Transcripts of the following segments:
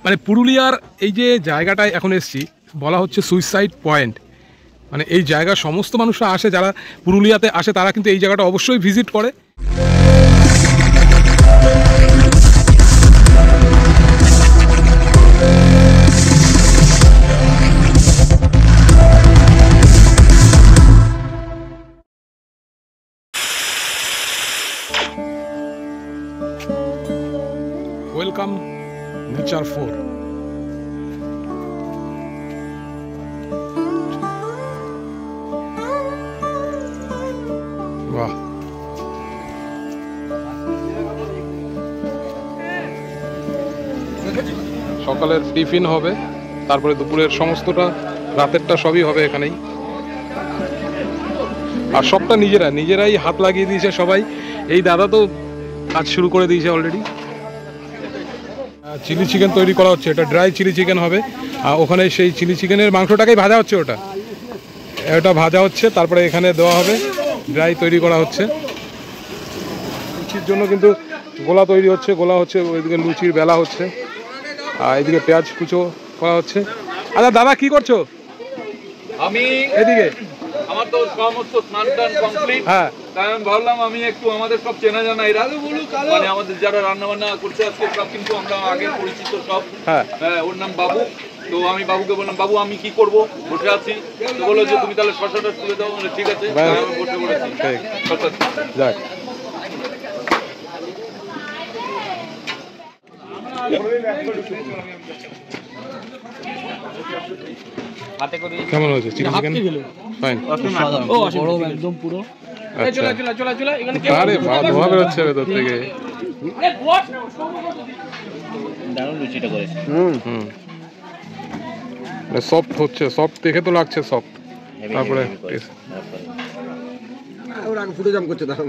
মানে পুরুলিয়ার এই যে জায়গাটায় এখন এসছি বলা হচ্ছে সুইসাইড পয়েন্ট। মানে এই জায়গা সমস্ত মানুষরা আসে, যারা পুরুলিয়াতে আসে তারা কিন্তু এই জায়গাটা অবশ্যই ভিজিট করে। Welcome nature 4। বাহ, সকালের টিফিন হবে, তারপরে দুপুরের সমস্তটা, রাতেরটা সবই হবে এখানেই। আর সবটা নিজেরাই হাত লাগিয়ে দিয়েছে সবাই। এই দাদা তো কাজ শুরু করে দিয়েছে অলরেডি। চিলি চিকেন তৈরি করা হচ্ছে, এটা ড্রাই চিলি চিকেন হবে। আর ওখানে সেই চিলি চিকেনের মাংসটাকেই ভাজা হচ্ছে, ওটা ভাজা হচ্ছে, তারপরে এখানে দেওয়া হবে, ড্রাই তৈরি করা হচ্ছে। লুচির জন্য কিন্তু গোলা তৈরি হচ্ছে, গোলা হচ্ছে, ওইদিকে লুচির বেলা হচ্ছে, আর এদিকে পেঁয়াজ কুচো করা হচ্ছে। আচ্ছা দাদা কি করছো? আমি এদিকে আমার তো সমস্ত স্নান টান কমপ্লিট। হ্যাঁ, তাই আমি ভাবলাম আমি একটু আমাদের সব চেনা জানা এরা, মানে আমাদের যারা রান্না বান্না করছে আজকে সব কিন্তু আমরা আগে পরিচিত সব। হ্যাঁ, ওর নাম বাবু। তো আমি বাবুকে বললাম, বাবু আমি কি করব, বসে আছি। তো বললো যে তুমি তাহলে শশাটা তুলে দাও। ঠিক আছে, আমি বসে পড়েছি। শশা যাক। কেমন হয়েছে চিলি চিকেন? ফাইন। একদম পুরো আরে ধোঁয়া বেরোচ্ছে ভেতর থেকে। দারুণ লুচিটা করেছে। সফট হচ্ছে, সফট দেখে তো লাগছে সফট। তারপরে ফুটে জাম করছে দাদা।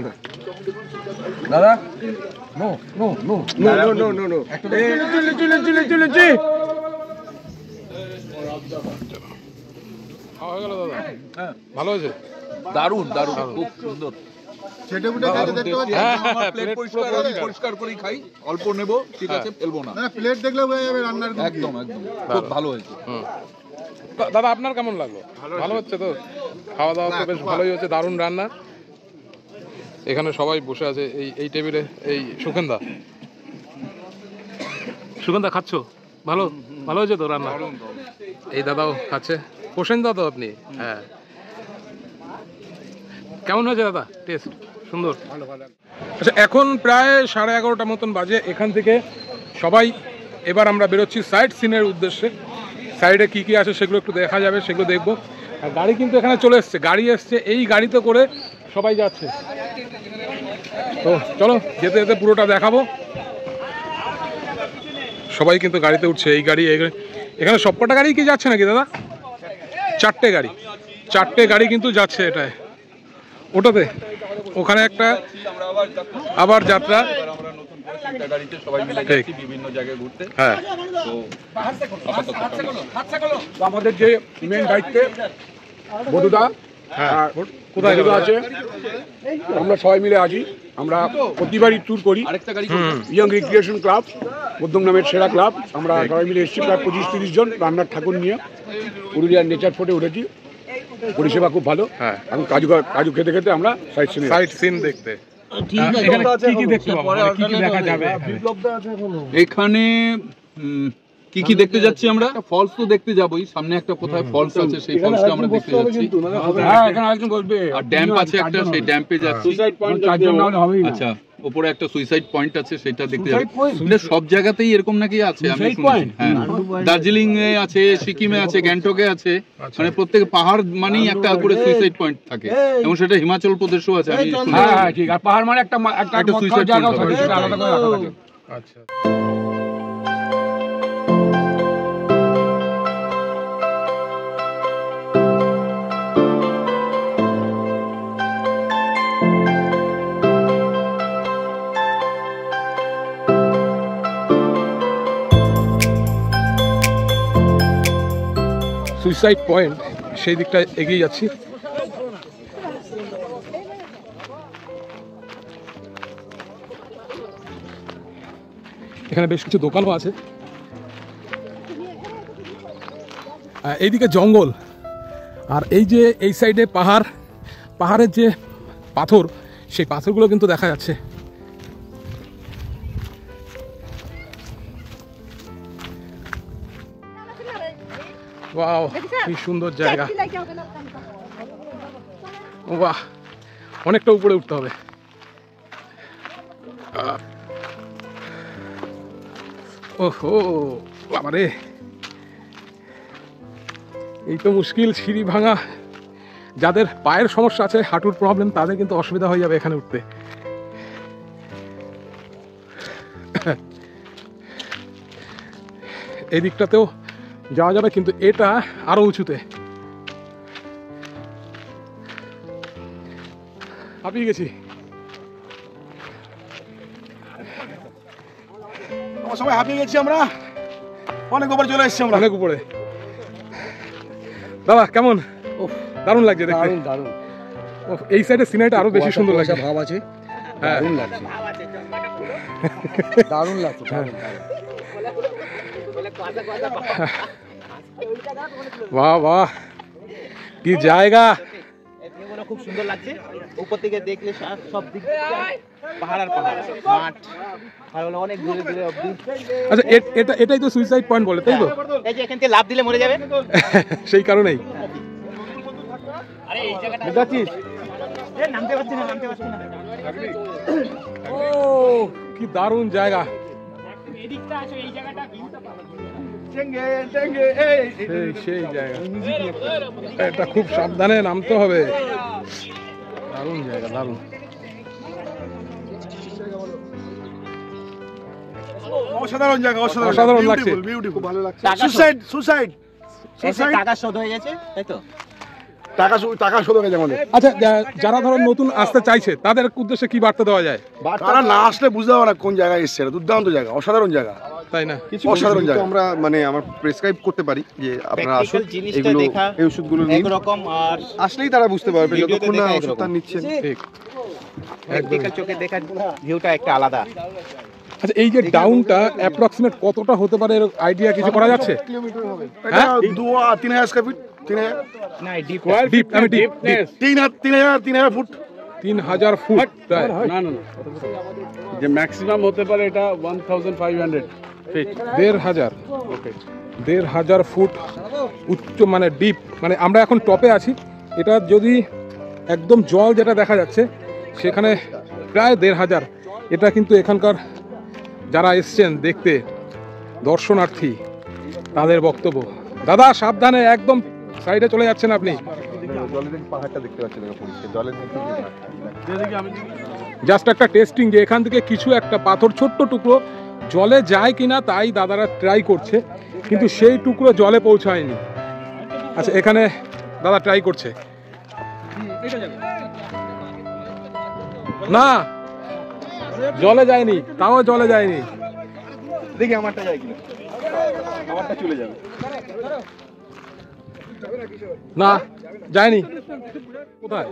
দাদা no no no no no no no চলে খাওয়া হয়ে গেল দাদা? হ্যাঁ, ভালো হয়েছে, দারুণ দারুণ, খুব সুন্দর। পরিষ্কার করেই খাই, অল্প নেবো, ঠিক আছে, ফেলবো না। প্লেট দেখলে বোঝা যাবে রান্নার। একদম একদম খুব ভালো হয়েছে। দাদা আপনার কেমন লাগলো? ভালো হচ্ছে তো? খাওয়া দাওয়া তো বেশ ভালোই হচ্ছে, দারুণ রান্না। এখানে সবাই বসে আছে এই টেবিলে। এই সুগন্ধা খাচ্ছ? ভালো ভালো হয়েছে তো রান্না? এই দাদাও খাচ্ছে। প্রসেনদা তো আপনি? হ্যাঁ, কেমন হয়েছে দাদা টেস্ট? সুন্দর। আচ্ছা, এখন প্রায় 11:30 মতন বাজে। এখান থেকে সবাই এবার আমরা বেরোচ্ছি সাইট সিনের উদ্দেশ্যে। সাইডে কি কি আছে সেগুলো একটু দেখা যাবে, সেগুলো দেখবো। আর গাড়ি কিন্তু এখানে চলে এসছে, গাড়ি এসছে, এই গাড়িতে করে সবাই যাচ্ছে। তো চলো যেতে যেতে পুরোটা দেখাবো। সবাই কিন্তু গাড়িতে উঠছে, এই গাড়ি এখানে সবকটা গাড়ি কি যাচ্ছে নাকি দাদা? 4টে গাড়ি কিন্তু যাচ্ছে এটায়, ওটাতে। ওখানে একটা আবার যাত্রা। সবাই মিলে যাচ্ছি বিভিন্ন জায়গায় ঘুরতে। হ্যাঁ, তো আমাদের যে মেন দায়িত্বে বধুদা, কোথায় আছে, আমরা সবাই মিলে আছি। আমরা প্রতিবারই ট্যুর করি। ইয়ং রিক্রিয়েশন ক্লাব, মধ্যম নামের সেরা ক্লাব। আমরা সবাই মিলে এসেছি প্রায় 25-30 জন রান্নার ঠাকুর নিয়ে। পুরুলিয়ার নেচার ফোর্টে উঠেছি, পরিষেবা খুব ভালো। এখন কাজু খেতে খেতে আমরা সাইট সিন দেখতে। এখানে কি কি দেখতে যাচ্ছি আমরা? ফলস তো দেখতে যাবোই, সামনে একটা কোথায় ফলস আছে সেই ফলসটা আমরা দেখতে যাচ্ছি। আর ড্যাম্প আছে একটা, সেই ড্যাম্পে যাচ্ছি। আচ্ছা, উপরে একটা সুইসাইড পয়েন্ট আছে, সেটা দেখতে যাবো। সব জায়গাতেই এরকম নাকি আছে আমি শুনেছি। হ্যাঁ, দার্জিলিং এ আছে, সিকিমে আছে, গ্যাংটকে আছে। মানে প্রত্যেক পাহাড় মানেই একটা করে সুইসাইড পয়েন্ট থাকে, এবং সেটা হিমাচল প্রদেশেও আছে। আমি পাহাড় মানে একটা সুইসাইড পয়েন্ট থাকে। আচ্ছা। সুইসাইড পয়েন্ট, সেই দিকটা এগিয়ে যাচ্ছি। এখানে বেশ কিছু দোকানও আছে। এইদিকে জঙ্গল, আর এই যে এই সাইডে পাহাড়, পাহাড়ের যে পাথর, সেই পাথরগুলো কিন্তু দেখা যাচ্ছে। ওয়াও, কি সুন্দর জায়গা। বাহ, অনেকটা উপরে উঠতে হবে। ওহো বাবারে, এই তো মুশকিল সিঁড়ি ভাঙা। যাদের পায়ের সমস্যা আছে, হাঁটুর প্রবলেম, তাদের কিন্তু অসুবিধা হয়ে যাবে এখানে উঠতে। এই দিকটাতেও যাওয়া যাবে, কিন্তু এটা আরো উঁচুতে। হাঁপিয়ে গেছি। সবাই হাঁপিয়ে গেছি আমরা, অনেক উপরে চলে এসেছি আমরা, অনেক উপরে। দাদা কেমন? দারুণ লাগছে দেখতে। দারুণ। এই সাইডের সিনারিটা আরো বেশি সুন্দর লাগছে। ভাব আছে, হ্যাঁ, দারুণ লাগছে, দারুণ লাগছে। বাহ বাহ, কি জায়গা। খুব সুন্দর লাগছে। উপর থেকে দেখলে সব দিক পাহাড় আর পাহাড়, মাঠ, আর হলো অনেক দূরে দূরে অবধি। আচ্ছা, এটাই তো সুইসাইড পয়েন্ট বলে, তাই তো? এই যে এখান থেকে লাফ দিলে মরে যাবে, সেই কারণেই। আরে এই জায়গাটা বুঝাচ্ছিস? নামতে পারছি না, নামতে পারছি না। ও কি দারুণ জায়গা। এদিকটা আছে, এই জায়গাটা সেই জায়গা। এটা খুব সাবধানে নামতে হবে। দারুণ জায়গা, দারুণ। অসাধারণ জায়গা, অসাধারণ লাগছে। বিউটিফুল, ভালো লাগছে। সুসাইড টাকা শোধ হয়ে গেছে, তাই তো? টাকা শোধ হয়ে গেছে আমাদের। আচ্ছা, যারা ধরো নতুন আসতে চাইছে, তাদের উদ্দেশ্যে কি বার্তা দেওয়া যায়? তারা না আসলে বুঝতে পারবে না কোন জায়গায় এসছে। দুর্দান্ত জায়গা, অসাধারণ জায়গা, তাই না? অসাধারণ জায়গা। আমরা মানে আমরা প্রেসক্রাইব করতে পারি যে আপনারা আসুন, জিনিসটা এগুলো দেখা এই ওষুধগুলো নিন, একরকম, আর আসলেই তারা বুঝতে পারবে ভিডিওতে যতক্ষণ না দেখা ওষুধটা একরকম। নিচ্ছেন। ঠিক। প্র্যাকটিক্যাল চোখে দেখার ভিউটা একটা আলাদা। আচ্ছা, এই যে ডাউনটা অ্যাপ্রক্সিমেট কতটা হতে পারে, এর আইডিয়া কিছু করা যাচ্ছে? এটা 2-3,000 স্কয়ার ফিট, 3,000 না, ডিপ ডিপ, আমি ডিপ 3,000 ফুট, 3000 ফুট। প্রায়। না যে ম্যাক্সিমাম হতে পারে এটা 1500 ফিট। 1,500। ওকে, 1,500 ফুট উচ্চ, মানে ডিপ। মানে আমরা এখন টপে আছি, এটা যদি একদম জল যেটা দেখা যাচ্ছে, সেখানে প্রায় 1,500। এটা কিন্তু এখানকার যারা এসছেন দেখতে, দর্শনার্থী, তাদের বক্তব্য। দাদা সাবধানে, একদম সাইডে চলে যাচ্ছেন আপনি। জলের পাহাড়টা দেখতে পাচ্ছেন, পরিষ্কার জলের মধ্যে জাস্ট একটা টেস্টিং, যে এখান থেকে কিছু একটা পাথর, ছোট্ট টুকরো জলে যায় কিনা, তাই দাদারা ট্রাই করছে, কিন্তু সেই টুকরো জলে পৌঁছায়নি। আচ্ছা, এখানে দাদা ট্রাই করছে। না, জলে যায়নি, তাও জলে যায়নি। দেখি আমারটা যায় কিনা, আমারটা চলে যাবে। না, যায়নি। কোথায়?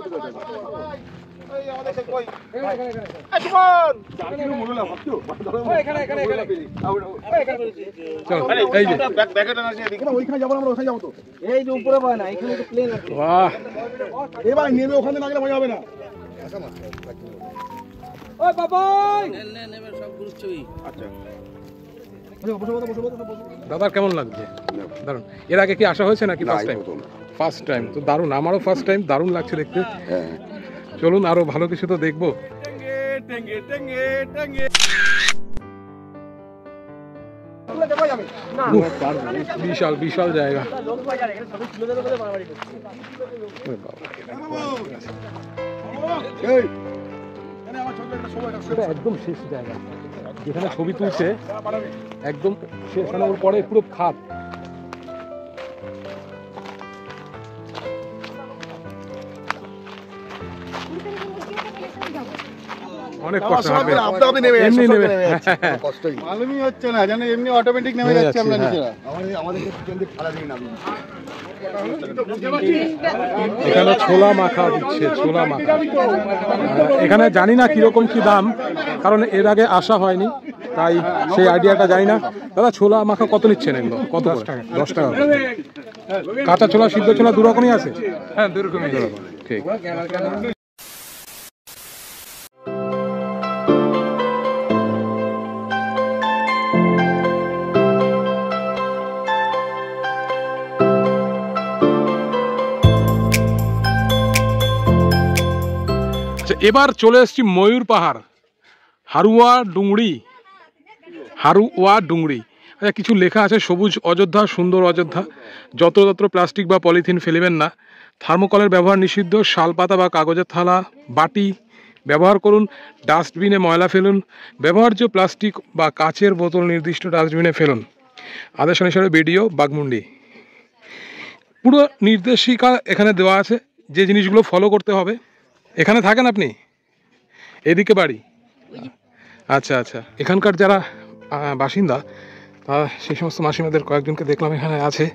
চলো, এই যে ওইখানে যাবো আমরা, ওখানে যাবো তো। এই যে উপরে পায় না, এখানে তো প্লেন আছে। বাহ, এবার নেমে ওখানে না গেলে মজা হবে না। দাদার কেমন লাগছে? দারুণ। এর আগে কি আসা হয়েছে নাকি ফার্স্ট টাইম? ফার্স্ট টাইম তো দারুণ, আমারও ফার্স্ট টাইম, দারুণ লাগছে দেখতে। চলুন, আরো ভালো কিছু তো দেখবো। বিশাল বিশাল জায়গা। এটা একদম শেষ জায়গা, যেখানে ছবি তুলছে, একদম শেষ, মানে ওর পরে পুরো খাদ। অনেক কষ্ট হবে আপনি নেমে এমনি নেমে কষ্টই মালুমই হচ্ছে না জানেন, এমনি অটোমেটিক নেমে যাচ্ছে আমরা নিচে। আমাদেরকে পিছন দিয়ে ফালা দিয়ে নামিয়ে এখানে ছোলা মাখা দিচ্ছে, ছোলা মাখা। এখানে জানি না কিরকম কি দাম, কারণ এর আগে আসা হয়নি, তাই সেই আইডিয়াটা জানি না। দাদা ছোলা মাখা কত নিচ্ছেন এগুলো? কত? 10 টাকা। কাঁচা ছোলা সিদ্ধ ছোলা দু রকমই আছে? হ্যাঁ, দু রকমই। ঠিক। এবার চলে এসেছি ময়ূর পাহাড়, হারুয়া ডুংরি। আচ্ছা, কিছু লেখা আছে, সবুজ অযোধ্যা, সুন্দর অযোধ্যা, যত্রতত্র প্লাস্টিক বা পলিথিন ফেলবেন না, থার্মোকলের ব্যবহার নিষিদ্ধ, শালপাতা বা কাগজের থালা বাটি ব্যবহার করুন, ডাস্টবিনে ময়লা ফেলুন, ব্যবহার্য প্লাস্টিক বা কাচের বোতল নির্দিষ্ট ডাস্টবিনে ফেলুন। আদেশ অনুসারে বিডিও বাগমুন্ডি। পুরো নির্দেশিকা এখানে দেওয়া আছে, যে জিনিসগুলো ফলো করতে হবে। এখানে থাকেন আপনি? এদিকে বাড়ি? আচ্ছা আচ্ছা। এখানকার যারা বাসিন্দা, তা সেই সমস্ত মাসিমাদের কয়েকজনকে দেখলাম এখানে আছে।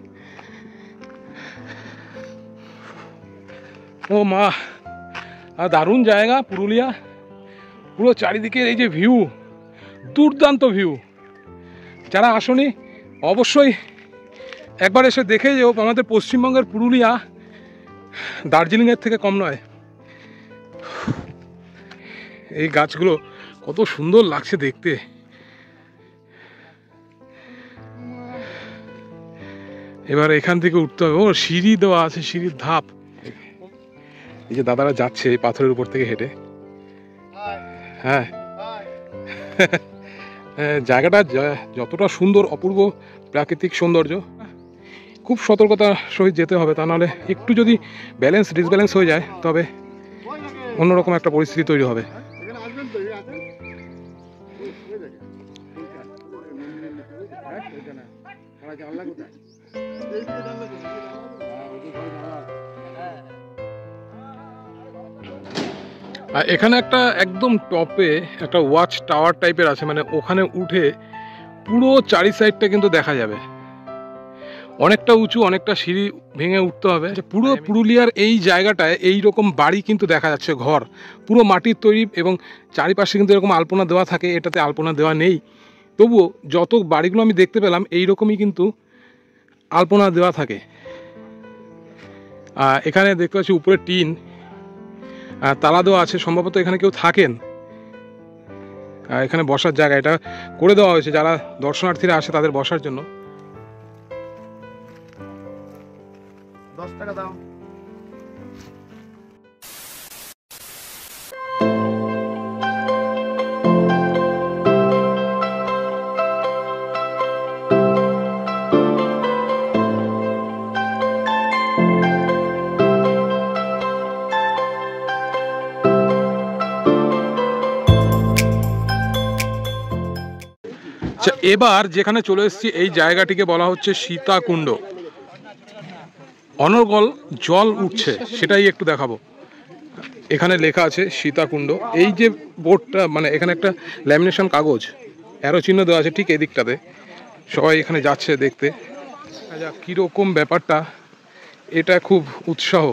ও মা, দারুণ জায়গা পুরুলিয়া। পুরো চারিদিকের এই যে ভিউ, দুর্দান্ত ভিউ। যারা আসনি অবশ্যই একবার এসে দেখে যেও। আমাদের পশ্চিমবঙ্গের পুরুলিয়া দার্জিলিংয়ের থেকে কম নয়। এই গাছগুলো কত সুন্দর লাগছে দেখতে। এবার এখান থেকে উঠতে হবে। ও সিঁড়ি দেওয়া আছে, সিঁড়ির ধাপ। এই যে দাদারা যাচ্ছে এই পাথরের উপর থেকে হেঁটে। হ্যাঁ, জায়গাটা যতটা সুন্দর, অপূর্ব প্রাকৃতিক সৌন্দর্য, খুব সতর্কতার সহিত যেতে হবে, তা নাহলে একটু যদি ডিসব্যালেন্স হয়ে যায় তবে অন্যরকম একটা পরিস্থিতি তৈরি হবে। আর এখানে একটা একদম টপে একটা ওয়াচ টাওয়ার টাইপের আছে, মানে ওখানে উঠে পুরো চারি সাইডটা কিন্তু দেখা যাবে। অনেকটা উঁচু, অনেকটা সিঁড়ি ভেঙে উঠতে হবে। পুরো পুরুলিয়ার এই জায়গাটায় এই রকম বাড়ি কিন্তু দেখা যাচ্ছে, ঘর পুরো মাটির তৈরি, এবং চারিপাশে কিন্তু এরকম আলপনা দেওয়া থাকে। এটাতে আলপনা দেওয়া নেই, তবুও যত বাড়িগুলো আমি দেখতে পেলাম এই রকমই কিন্তু আলপনা দেওয়া থাকে। এখানে দেখতে পাচ্ছি উপরে টিন, তালা দেওয়া আছে, সম্ভবত এখানে কেউ থাকেন। এখানে বসার জায়গা এটা করে দেওয়া হয়েছে যারা দর্শনার্থীরা আসে তাদের বসার জন্য। 10 টাকা দাও। এবার যেখানে চলে এসেছি এই জায়গাটিকে বলা হচ্ছে সীতাকুণ্ড। অনর্গল জল উঠছে, সেটাই একটু দেখাবো। এখানে লেখা আছে সীতাকুণ্ড। এই যে বোর্ডটা, মানে এখানে একটা ল্যামিনেশন কাগজ অ্যারো চিহ্ন দেওয়া আছে ঠিক এদিকটাতে। সবাই এখানে যাচ্ছে দেখতে। কীরকম ব্যাপারটা, এটা খুব উৎসাহ,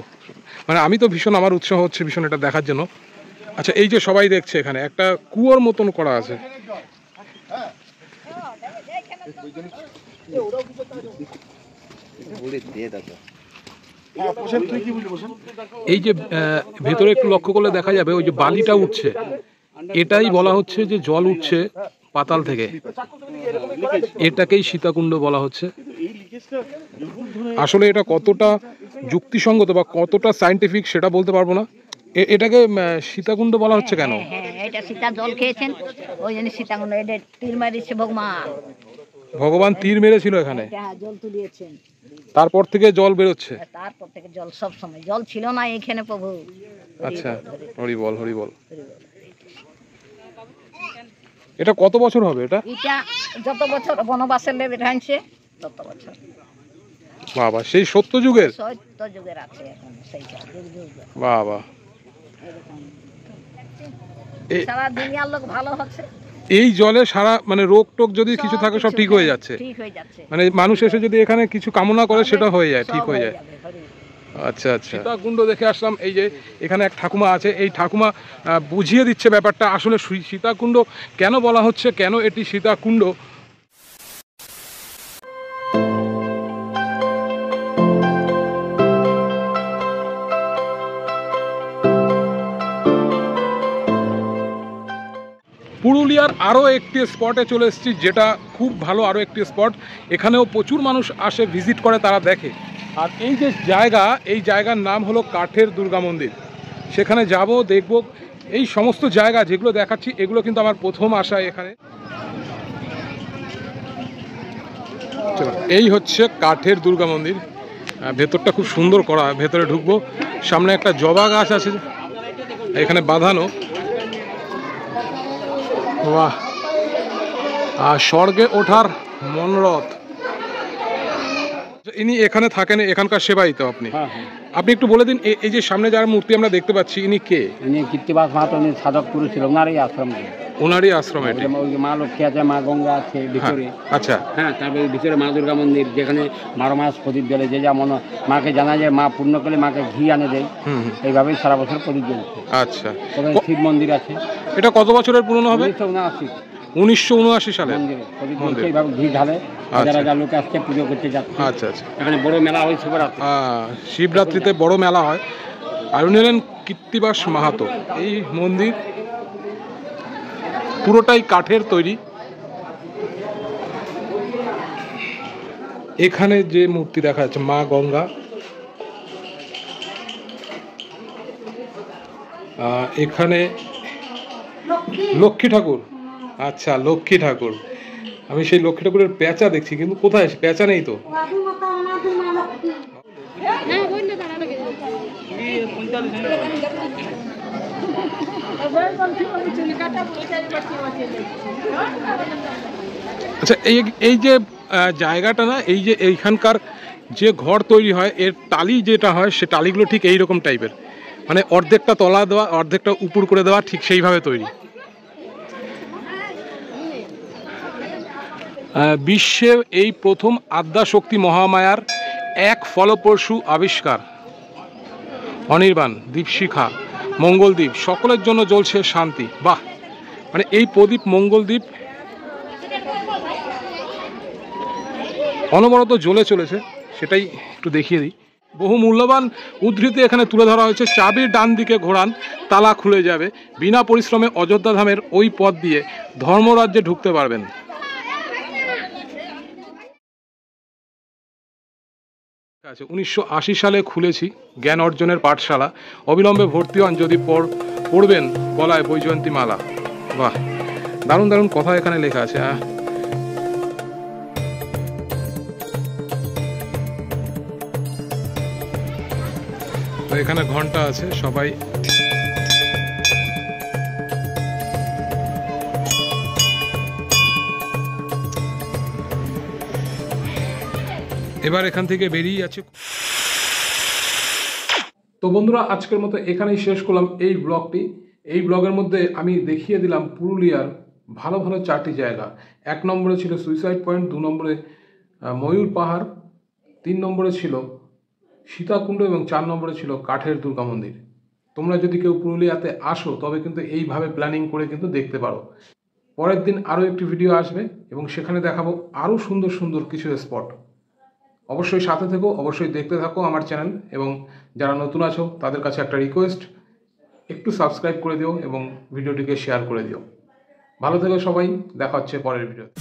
মানে আমি তো ভীষণ, আমার উৎসাহ হচ্ছে ভীষণ এটা দেখার জন্য। আচ্ছা, এই যে সবাই দেখছে এখানে একটা কুয়োর মতন করা আছে। এই যে ভেতরে একটু লক্ষ্য করলে দেখা যাবে ওই যে বালিটা উঠছে, এটাই বলা হচ্ছে যে জল উঠছে পাতাল থেকে, এটাকেই সীতাকুণ্ড বলা হচ্ছে। আসলে এটা কতটা যুক্তিসঙ্গত বা কতটা সায়েন্টিফিক সেটা বলতে পারবো না। এটাকে সীতাকুণ্ড বলা হচ্ছে কেন? এটা সীতা জল খেয়েছেন, ওই জন্য সীতাকুণ্ড। এটা তীর মারিছে ভগবান তীর মেরেছিল এখানে, জল তুলিয়েছেন, তারপর থেকে জল বেরোচ্ছে। তারপর থেকে জল, সব সময় জল ছিল না এখানে প্রভু। আচ্ছা, হরি বল হরি বল। এটা কত বছর হবে? এটা যত বছর বনবাসের লেবে ঢাইছে তত বছর। বাবা, সেই সত্যযুগের আছে এখন সেইটা। বাবা, সারা দুনিয়ার লোক ভালো হচ্ছে। এই জলে সারা মানে রোগ টোগ যদি কিছু থাকে সব ঠিক হয়ে যাচ্ছে, ঠিক হয়ে যাচ্ছে। মানে মানুষ এসে যদি এখানে কিছু কামনা করে সেটা হয়ে যায়, ঠিক হয়ে যায়। আচ্ছা আচ্ছা, সীতাকুণ্ড দেখে আসলাম। এই যে এখানে এক ঠাকুমা আছে, এই ঠাকুমা বুঝিয়ে দিচ্ছে ব্যাপারটা আসলে সীতাকুণ্ড কেন বলা হচ্ছে, কেন এটি সীতাকুণ্ড। পুরুলিয়ার আরও একটি স্পটে চলে এসেছি, যেটা খুব ভালো আরও একটি স্পট। এখানেও প্রচুর মানুষ আসে, ভিজিট করে, তারা দেখে। আর এই যে জায়গা, এই জায়গার নাম হলো কাঠের দুর্গা মন্দির। সেখানে যাব, দেখব। এই সমস্ত জায়গা যেগুলো দেখাচ্ছি এগুলো কিন্তু আমার প্রথম আসা এখানে। এই হচ্ছে কাঠের দুর্গা মন্দির। ভেতরটা খুব সুন্দর করা, ভেতরে ঢুকবো। সামনে একটা জবা গাছ আছে এখানে বাঁধানো। বাহ, আর স্বর্গে ওঠার মনোরথ। ইনি এখানে থাকেন, এখানকার সেবাই তো আপনি? আপনি একটু বলে দিন, এই যে সামনে যার মূর্তি আমরা দেখতে পাচ্ছি, ইনি কে? ইনি কীর্তিবাস মাহাতো, উনি সাধক পুরুষ ছিল, ওনারই আশ্রম। ওনারই আশ্রম এটি? ওই মা লক্ষ্মী আছে, মা গঙ্গা আছে ভিতরে। আচ্ছা, হ্যাঁ, তারপরে ভিতরে মা দুর্গা মন্দির, যেখানে 12 মাস প্রদীপ জ্বলে। যে যেমন মাকে জানা যায়, মা পূর্ণ করলে মাকে ঘি আনে দেয়, এইভাবেই সারা বছর প্রদীপ জ্বলছে। আচ্ছা, শিব মন্দির আছে। এটা কত বছরের পুরনো হবে? 1979 সালে মন্দির। এইভাবে ঘি ঢালে, হাজার হাজার লোক আসছে, পুজো করতে যাচ্ছে। আচ্ছা আচ্ছা, এখানে বড় মেলা হয় শিবরাত্রি। শিবরাত্রিতে বড় মেলা হয়। আর উনি হলেন কীর্তিবাস মাহাতো। এই মন্দির পুরোটাই কাঠের তৈরি। এখানে যে মূর্তি দেখা যাচ্ছে, মা গঙ্গা। এখানে লক্ষ্মী ঠাকুর। আচ্ছা, লক্ষ্মী ঠাকুর। আমি সেই লক্ষ্মী ঠাকুরের পেঁচা দেখছি, কিন্তু কোথায়? পেঁচা নেই তো। আচ্ছা, এই যে জায়গাটা না, এই যে এইখানকার যে ঘর তৈরি হয়, এর টালি যেটা হয়, সে টালিগুলো ঠিক এইরকম টাইপের, মানে অর্ধেকটা তলা দেওয়া, অর্ধেকটা উপর করে দেওয়া, ঠিক সেইভাবে তৈরি। বিশ্বে এই প্রথম আদ্যাশক্তি মহামায়ার এক ফলপ্রসূ আবিষ্কার। অনির্বাণ, দীপশিখা, মঙ্গলদ্বীপ, সকলের জন্য জ্বলছে শান্তি। বাহ, মানে এই প্রদীপ মঙ্গলদ্বীপ অনবরত জ্বলে চলেছে, সেটাই একটু দেখিয়ে দিই। বহু মূল্যবান উদ্ধৃতি এখানে তুলে ধরা হয়েছে। চাবির ডান দিকে ঘোরান, তালা খুলে যাবে। বিনা পরিশ্রমে অযোধ্যা ধামের ওই পথ দিয়ে ধর্মরাজ্যে ঢুকতে পারবেন। 1980 সালে খুলেছি জ্ঞান অর্জনের পাঠশালা। অবিলম্বে ভর্তি হন যদি পড়বেন গলায় বৈজয়ন্তী মালা। বাহ, দারুণ দারুণ কথা এখানে লেখা আছে। তো এখানে ঘন্টা আছে, সবাই এবার এখান থেকে বেরিয়ে যাচ্ছে। তো বন্ধুরা, আজকের মতো এখানেই শেষ করলাম এই ব্লগটি। এই ব্লগের মধ্যে আমি দেখিয়ে দিলাম পুরুলিয়ার ভালো ভালো 4টি জায়গা। 1 নম্বরে ছিল সুইসাইড পয়েন্ট, 2 নম্বরে ময়ূর পাহাড়, 3 নম্বরে ছিল সীতাকুণ্ড এবং 4 নম্বরে ছিল কাঠের দুর্গা মন্দির। তোমরা যদি কেউ পুরুলিয়াতে আসো তবে কিন্তু এইভাবে প্ল্যানিং করে কিন্তু দেখতে পারো। পরের দিন আরও একটি ভিডিও আসবে এবং সেখানে দেখাবো আরও সুন্দর সুন্দর কিছু স্পট। অবশ্যই সাথে থেকো, অবশ্যই দেখতে থাকো আমার চ্যানেল। এবং যারা নতুন আছো তাদের কাছে একটা রিকোয়েস্ট, একটু সাবস্ক্রাইব করে দিও এবং ভিডিওটিকে শেয়ার করে দিও। ভালো থেকো সবাই, দেখা হচ্ছে পরের ভিডিওতে।